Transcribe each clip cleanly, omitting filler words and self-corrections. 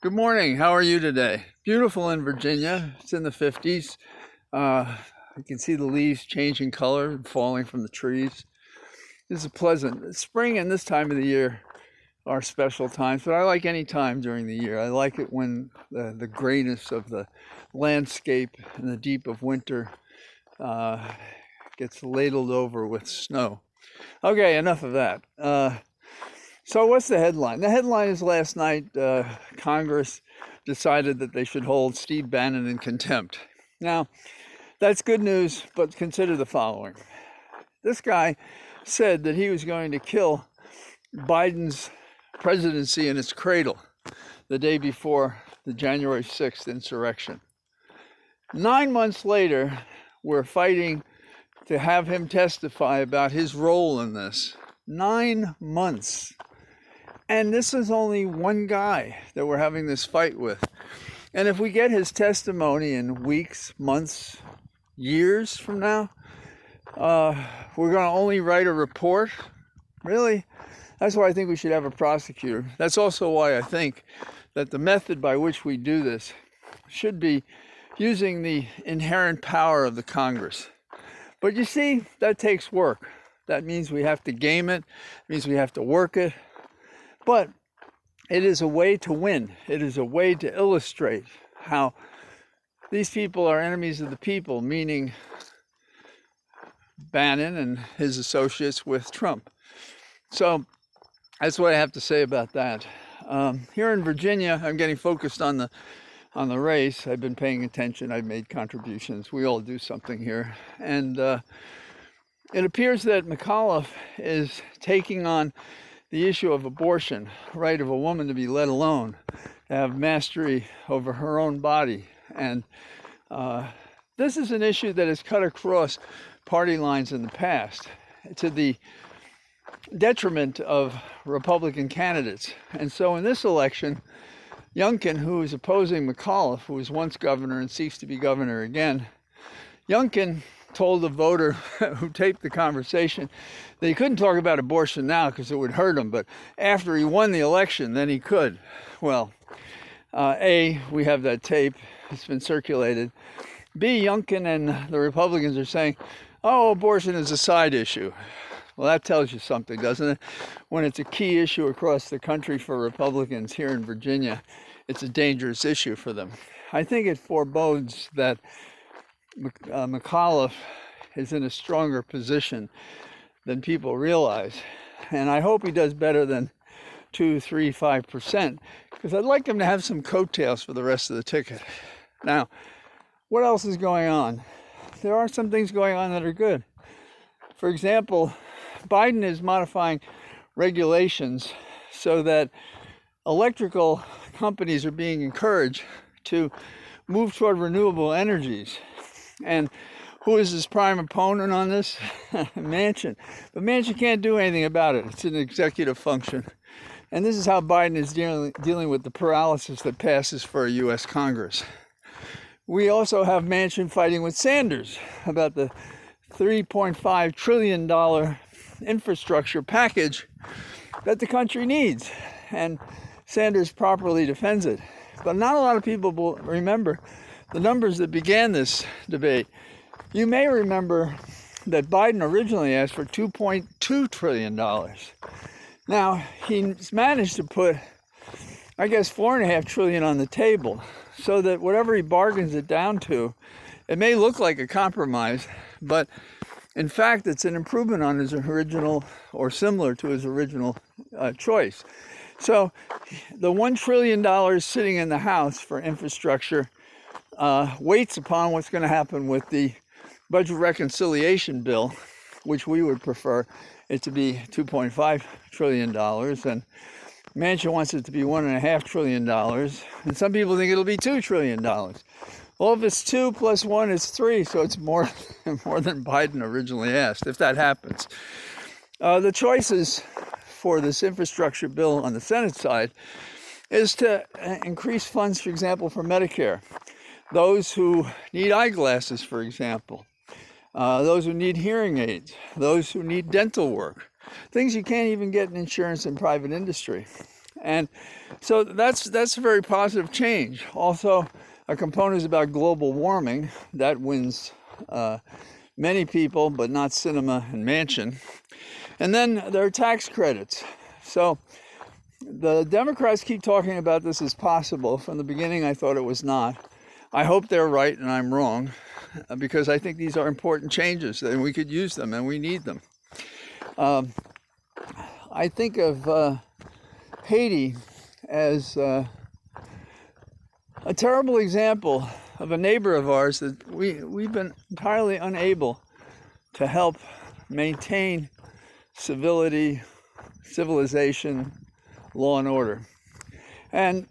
Good morning. How are you today? Beautiful in Virginia. It's in the 50s. You can see the leaves changing color and falling from the trees. This is pleasant. Spring and this time of the year are special times, but I like any time during the year. I like it when the grayness of the landscape and the deep of winter gets ladled over with snow. Okay, enough of that. So what's the headline? The headline is last night, Congress decided that they should hold Steve Bannon in contempt. Now, that's good news, but consider the following. This guy said that he was going to kill Biden's presidency in its cradle the day before the January 6th insurrection. 9 months later, we're fighting to have him testify about his role in this. 9 months. And this is only one guy that we're having this fight with. And if we get his testimony in weeks, months, years from now, we're going to only write a report? Really? That's why I think we should have a prosecutor. That's also why I think that the method by which we do this should be using the inherent power of the Congress. But you see, that takes work. That means we have to game it. It means we have to work it. But it is a way to win. It is a way to illustrate how these people are enemies of the people, meaning Bannon and his associates with Trump. So that's what I have to say about that. Here in Virginia, I'm getting focused on the race. I've been paying attention. I've made contributions. We all do something here. And it appears that McAuliffe is taking on the issue of abortion, right of a woman to be let alone, to have mastery over her own body. And this is an issue that has cut across party lines in the past to the detriment of Republican candidates. And so in this election, Youngkin, who is opposing McAuliffe, who was once governor and seeks to be governor again, Youngkin told the voter who taped the conversation that he couldn't talk about abortion now because it would hurt him, but after he won the election, then he could. Well, A, we have that tape. It's been circulated. B, Youngkin and the Republicans are saying, oh, abortion is a side issue. Well, that tells you something, doesn't it? When it's a key issue across the country for Republicans here in Virginia, it's a dangerous issue for them. I think it forebodes that McAuliffe is in a stronger position than people realize. And I hope he does better than 2, 3, 5%, because I'd like him to have some coattails for the rest of the ticket. Now, what else is going on? There are some things going on that are good. For example, Biden is modifying regulations so that electrical companies are being encouraged to move toward renewable energies. And who is his prime opponent on this? Manchin. But Manchin can't do anything about it. It's an executive function. And this is how Biden is dealing with the paralysis that passes for a U.S. Congress. We also have Manchin fighting with Sanders about the $3.5 trillion infrastructure package that the country needs. And Sanders properly defends it. But not a lot of people will remember the numbers that began this debate. You may remember that Biden originally asked for $2.2 trillion. Now, he's managed to put, I guess, $4.5 trillion on the table, so that whatever he bargains it down to, it may look like a compromise, but in fact, it's an improvement on his original, or similar to his original choice. So the $1 trillion sitting in the House for infrastructure waits upon what's going to happen with the budget reconciliation bill, which we would prefer it to be $2.5 trillion. And Manchin wants it to be $1.5 trillion. And some people think it'll be $2 trillion. Well, if it's 2 plus 1 is 3, so it's more than Biden originally asked, if that happens. The choices for this infrastructure bill on the Senate side is to increase funds, for example, for Medicare. Those who need eyeglasses, for example. Those who need hearing aids. Those who need dental work. Things you can't even get in insurance and private industry. And so that's a very positive change. Also, a component is about global warming. That wins many people, but not Cinema and Manchin. And then there are tax credits. So the Democrats keep talking about this as possible. From the beginning, I thought it was not. I hope they're right and I'm wrong, because I think these are important changes and we could use them and we need them. I think of Haiti as a terrible example of a neighbor of ours that we've been entirely unable to help maintain civilization, law and order. And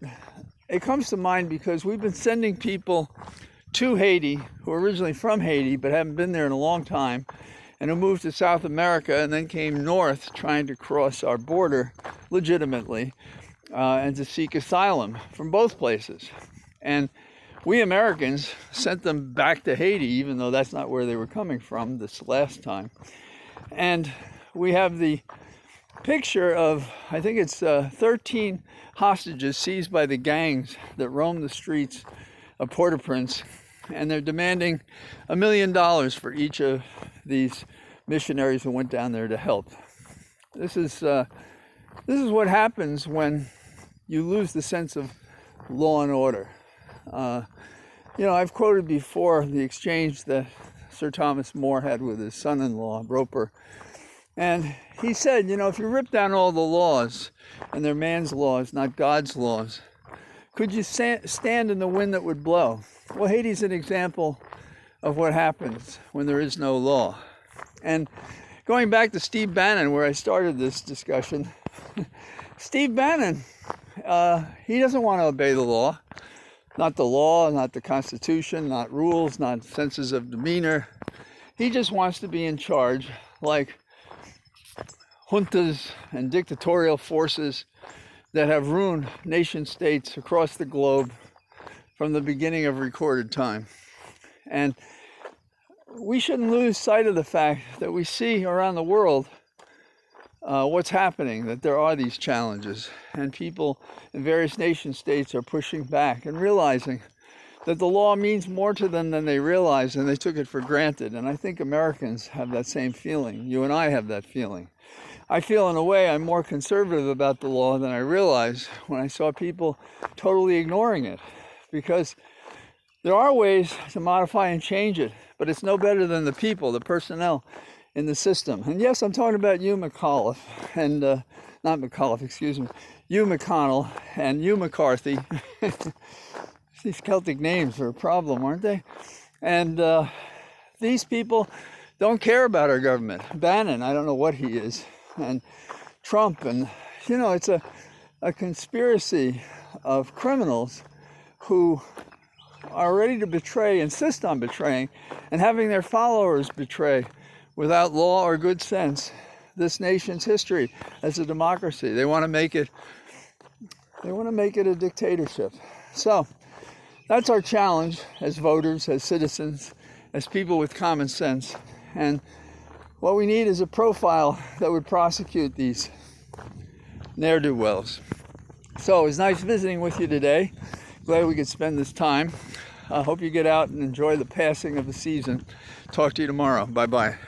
it comes to mind because we've been sending people to Haiti who are originally from Haiti but haven't been there in a long time, and who moved to South America and then came north trying to cross our border legitimately and to seek asylum from both places. And we Americans sent them back to Haiti, even though that's not where they were coming from this last time. And we have the picture of, I think it's 13 hostages seized by the gangs that roam the streets of Port-au-Prince, and they're demanding $1 million for each of these missionaries who went down there to help. This is what happens when you lose the sense of law and order. I've quoted before the exchange that Sir Thomas More had with his son-in-law, Roper. And he said, if you rip down all the laws, and they're man's laws, not God's laws, could you stand in the wind that would blow? Well, Haiti's an example of what happens when there is no law. And going back to Steve Bannon, where I started this discussion, Steve Bannon, he doesn't want to obey the law. Not the law, not the Constitution, not rules, not senses of demeanor. He just wants to be in charge, like juntas and dictatorial forces that have ruined nation states across the globe from the beginning of recorded time. And we shouldn't lose sight of the fact that we see around the world what's happening, that there are these challenges, and people in various nation states are pushing back and realizing that the law means more to them than they realize, and they took it for granted. And I think Americans have that same feeling. You and I have that feeling. I feel, in a way, I'm more conservative about the law than I realized when I saw people totally ignoring it, because there are ways to modify and change it, but it's no better than the people, the personnel in the system. And yes, I'm talking about you, McAuliffe, and not McAuliffe, excuse me, you, McConnell, and you, McCarthy. These Celtic names are a problem, aren't they? And these people don't care about our government. Bannon, I don't know what he is, and Trump, and it's a conspiracy of criminals who are ready to betray, insist on betraying, and having their followers betray without law or good sense this nation's history as a democracy. They want to make it a dictatorship. So that's our challenge as voters, as citizens, as people with common sense. And what we need is a profile that would prosecute these ne'er-do-wells. So it was nice visiting with you today. Glad we could spend this time. I hope you get out and enjoy the passing of the season. Talk to you tomorrow. Bye-bye.